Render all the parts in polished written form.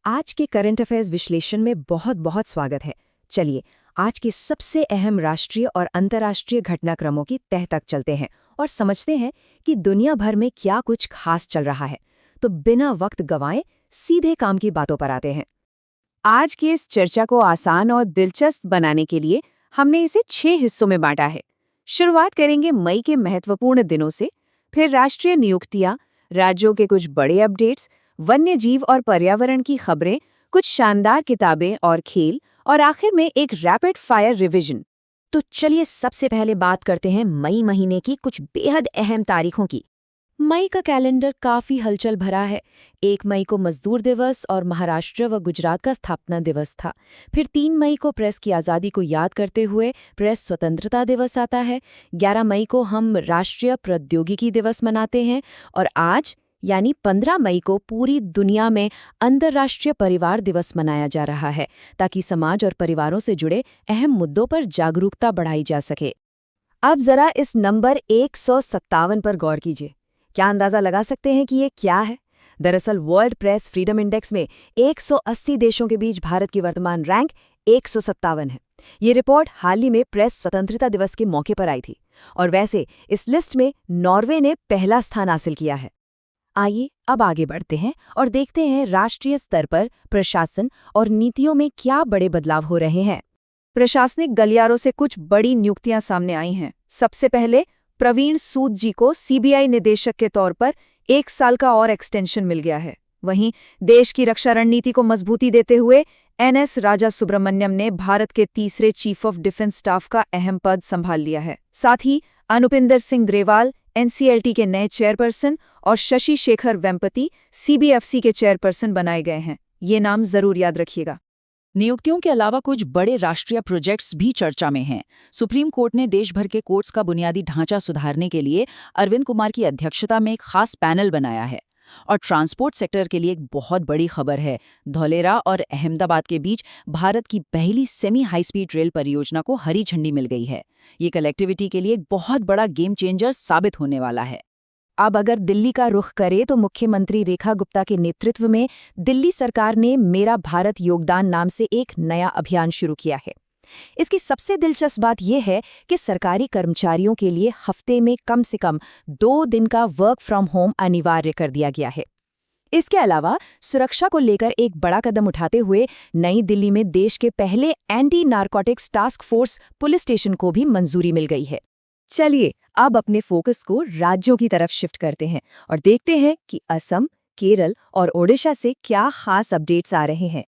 आज के current affairs विश्लेषण में बहुत बहुत स्वागत है। चलिए आज के सबसे अहम राष्ट्रीय और अंतर्राष्ट्रीय घटनाक्रमों की तह तक चलते हैं और समझते हैं कि दुनिया भर में क्या कुछ खास चल रहा है। तो बिना वक्त गंवाए सीधे काम की बातों पर आते हैं। आज की इस चर्चा को आसान और दिलचस्प बनाने के लिए हमने इसे 6 हिस्सों में बांटा है। शुरुआत करेंगे मई के महत्वपूर्ण दिनों से, फिर राष्ट्रीय नियुक्तियां, राज्यों के कुछ बड़े अपडेट्स, वन्य जीव और पर्यावरण की खबरें, कुछ शानदार किताबें और खेल, और आखिर में एक रैपिड फायर रिवीजन। तो चलिए सबसे पहले बात करते हैं मई महीने की कुछ बेहद अहम तारीखों की। मई का कैलेंडर काफी हलचल भरा है। 1 मई को मजदूर दिवस और महाराष्ट्र व गुजरात का स्थापना दिवस था। फिर 3 मई को प्रेस की आज़ादी को याद करते हुए प्रेस स्वतंत्रता दिवस आता है। 11 मई को हम राष्ट्रीय प्रौद्योगिकी दिवस मनाते हैं और आज यानी 15 मई को पूरी दुनिया में अंतर्राष्ट्रीय परिवार दिवस मनाया जा रहा है, ताकि समाज और परिवारों से जुड़े अहम मुद्दों पर जागरूकता बढ़ाई जा सके। अब जरा इस नंबर 157 पर गौर कीजिए। क्या अंदाजा लगा सकते हैं कि ये क्या है? दरअसल वर्ल्ड प्रेस फ्रीडम इंडेक्स में 180 देशों के बीच भारत की वर्तमान रैंक 157 है। ये रिपोर्ट हाल ही में प्रेस स्वतंत्रता दिवस के मौके पर आई थी और वैसे इस लिस्ट में नॉर्वे ने पहला स्थान हासिल किया है। आइए अब आगे बढ़ते हैं और देखते हैं राष्ट्रीय स्तर पर प्रशासन और नीतियों में क्या बड़े बदलाव हो रहे हैं। प्रशासनिक गलियारों से कुछ बड़ी नियुक्तियां सामने आई हैं। सबसे पहले प्रवीण सूद जी को सीबीआई निदेशक के तौर पर 1 साल का और एक्सटेंशन मिल गया है। वहीं देश की रक्षा रणनीति को मजबूती देते हुए एनएस राजा सुब्रमण्यम ने भारत के तीसरे चीफ ऑफ डिफेंस स्टाफ का अहम पद संभाल लिया है। साथ ही अनुपिंदर सिंह ग्रेवाल एनसीएलटी के नए चेयरपर्सन और शशि शेखर वेम्पति सीबीएफसी के चेयरपर्सन बनाए गए हैं। ये नाम जरूर याद रखिएगा। नियुक्तियों के अलावा कुछ बड़े राष्ट्रीय प्रोजेक्ट्स भी चर्चा में हैं। सुप्रीम कोर्ट ने देश भर के कोर्ट्स का बुनियादी ढांचा सुधारने के लिए अरविंद कुमार की अध्यक्षता में एक खास पैनल बनाया है। और ट्रांसपोर्ट सेक्टर के लिए एक बहुत बड़ी खबर है। धौलेरा और अहमदाबाद के बीच भारत की पहली सेमी हाई स्पीड रेल परियोजना को हरी झंडी मिल गई है। ये कनेक्टिविटी के लिए एक बहुत बड़ा गेम चेंजर साबित होने वाला है। अब अगर दिल्ली का रुख करे तो मुख्यमंत्री रेखा गुप्ता के नेतृत्व में दिल्ली सरकार ने मेरा भारत योगदान नाम से एक नया अभियान शुरू किया है। इसकी सबसे दिलचस्प बात यह है कि सरकारी कर्मचारियों के लिए हफ्ते में कम से कम 2 दिन का वर्क फ्रॉम होम अनिवार्य कर दिया गया है। इसके अलावा सुरक्षा को लेकर एक बड़ा कदम उठाते हुए नई दिल्ली में देश के पहले anti narcotics task force police station को भी मंजूरी मिल गई है। चलिए अब अपने फोकस को राज्यों की तरफ शिफ्ट करते हैं और देखते हैं कि असम, केरल और ओडिशा से क्या खास अपडेट्स आ रहे हैं।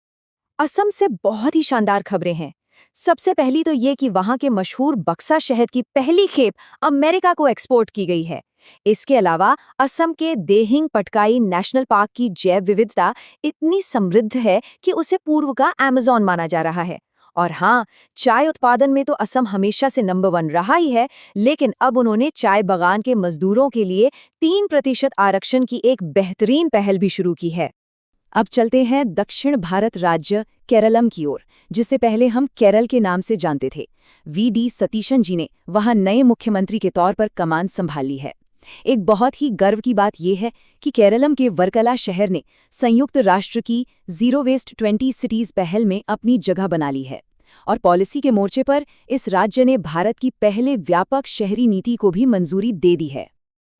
असम से बहुत ही शानदार खबरें हैं। सबसे पहली तो ये कि वहां के मशहूर बक्सा शहद की पहली खेप अमेरिका को एक्सपोर्ट की गई है। इसके अलावा असम के देहिंग पटकाई नेशनल पार्क की जैव विविधता इतनी समृद्ध है कि उसे पूर्व का अमेज़न माना जा रहा है। और हाँ, चाय उत्पादन में तो असम हमेशा से नंबर 1 रहा ही है, लेकिन अब उन्होंने चाय बागान के मजदूरों के लिए 3% आरक्षण की एक बेहतरीन पहल भी शुरू की है। अब चलते हैं दक्षिण भारत राज्य केरलम की ओर, जिसे पहले हम केरल के नाम से जानते थे। वीडी सतीशन जी ने वहां नए मुख्यमंत्री के तौर पर कमान संभाली है। एक बहुत ही गर्व की बात यह है कि केरलम के वर्कला शहर ने संयुक्त राष्ट्र की जीरो वेस्ट 20 सिटीज पहल में अपनी जगह बना ली है और पॉलिसी के मोर्चे पर इस राज्य ने भारत की पहले व्यापक शहरी नीति को भी मंजूरी दे दी है।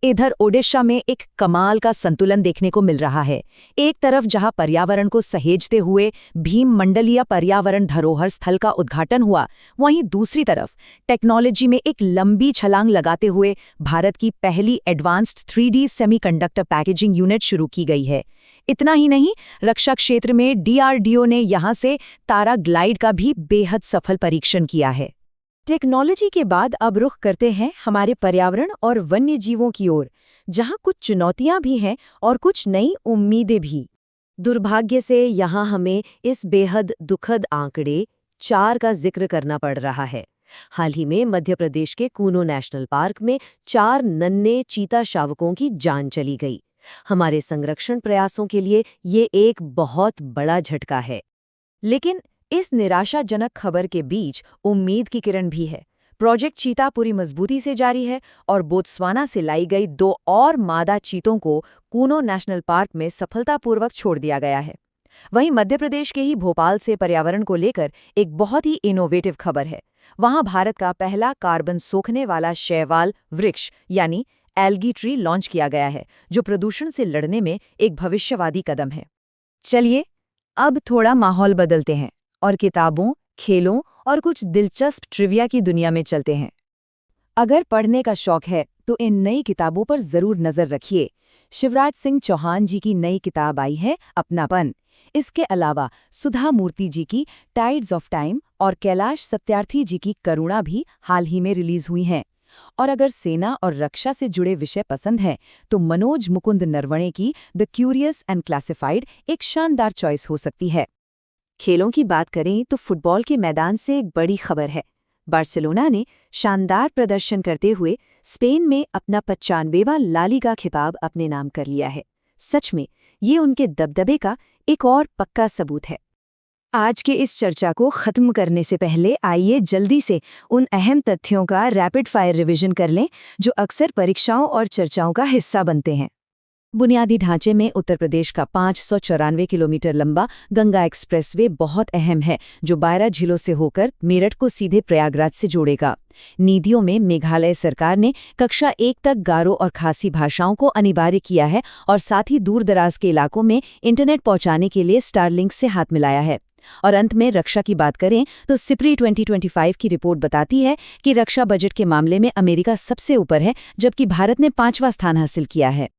इधर ओडिशा में एक कमाल का संतुलन देखने को मिल रहा है। एक तरफ जहां पर्यावरण को सहेजते हुए भीम मंडलीय पर्यावरण धरोहर स्थल का उद्घाटन हुआ, वहीं दूसरी तरफ टेक्नोलॉजी में एक लंबी छलांग लगाते हुए भारत की पहली advanced 3D semiconductor packaging unit शुरू की गई है। इतना ही नहीं, रक्षा क्षेत्र में डीआरडीओ ने यहां से तारा ग्लाइड का भी बेहद सफल परीक्षण किया है। टेक्नोलॉजी के बाद अब रुख करते हैं हमारे पर्यावरण और वन्य जीवों की ओर, जहां कुछ चुनौतियां भी हैं और कुछ नई उम्मीदें भी। दुर्भाग्य से यहां हमें इस बेहद दुखद आंकड़े 4 का जिक्र करना पड़ रहा है। हाल ही में मध्य प्रदेश के कूनो नेशनल पार्क में 4 नन्हे चीता शावकों की जान चली गई। हमारे संरक्षण प्रयासों के लिए ये एक बहुत बड़ा झटका है। लेकिन इस निराशाजनक खबर के बीच उम्मीद की किरण भी है। प्रोजेक्ट चीता पूरी मजबूती से जारी है और बोत्सवाना से लाई गई 2 और मादा चीतों को कूनो नेशनल पार्क में सफलतापूर्वक छोड़ दिया गया है। वहीं मध्य प्रदेश के ही भोपाल से पर्यावरण को लेकर एक बहुत ही इनोवेटिव खबर है। वहां भारत का पहला कार्बन सोखने वाला शैवाल वृक्ष यानी एल्गी ट्री लॉन्च किया गया है, जो प्रदूषण से लड़ने में एक भविष्यवादी कदम है। चलिए अब थोड़ा माहौल बदलते हैं और किताबों, खेलों और कुछ दिलचस्प ट्रिविया की दुनिया में चलते हैं। अगर पढ़ने का शौक है तो इन नई किताबों पर जरूर नजर रखिए। शिवराज सिंह चौहान जी की नई किताब आई है अपनापन। इसके अलावा सुधा मूर्ति जी की टाइड्स ऑफ टाइम और कैलाश सत्यार्थी जी की करुणा भी हाल ही में रिलीज हुई हैं। और अगर सेना और रक्षा से जुड़े विषय पसंद हैं तो मनोज मुकुंद नरवणे की द क्यूरियस एंड क्लासिफाइड एक शानदार चॉइस हो सकती है। खेलों की बात करें तो फुटबॉल के मैदान से एक बड़ी खबर है। बार्सिलोना ने शानदार प्रदर्शन करते हुए स्पेन में अपना 95वां ला लीगा खिताब अपने नाम कर लिया है। सच में ये उनके दबदबे का एक और पक्का सबूत है। आज के इस चर्चा को खत्म करने से पहले आइए जल्दी से उन अहम तथ्यों का रैपिड फायर रिवीजन कर लें जो अक्सर परीक्षाओं और चर्चाओं का हिस्सा बनते हैं। बुनियादी ढांचे में उत्तर प्रदेश का 594 किलोमीटर लंबा गंगा एक्सप्रेसवे बहुत अहम है, जो 12 झीलों से होकर मेरठ को सीधे प्रयागराज से जोड़ेगा। नीतियों में मेघालय सरकार ने कक्षा 1 तक गारो और खासी भाषाओं को अनिवार्य किया है और साथ ही दूर दराज के इलाकों में इंटरनेट पहुंचाने के लिए स्टारलिंक से हाथ मिलाया है। और अंत में रक्षा की बात करें तो सिप्री 2025 की रिपोर्ट बताती है कि रक्षा बजट के मामले में अमेरिका सबसे ऊपर है, जबकि भारत ने 5वां स्थान हासिल किया है।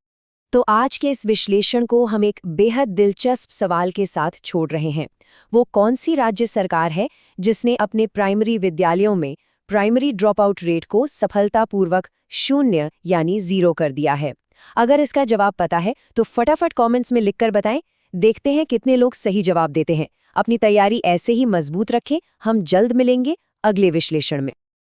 तो आज के इस विश्लेषण को हम एक बेहद दिलचस्प सवाल के साथ छोड़ रहे हैं। वो कौन सी राज्य सरकार है जिसने अपने प्राइमरी विद्यालयों में प्राइमरी ड्रॉप आउट रेट को सफलतापूर्वक 0 यानी 0 कर दिया है? अगर इसका जवाब पता है तो फटाफट कमेंट्स में लिखकर बताएं। देखते हैं कितने लोग सही जवाब देते हैं। अपनी तैयारी ऐसे ही मजबूत रखें। हम जल्द मिलेंगे अगले विश्लेषण में।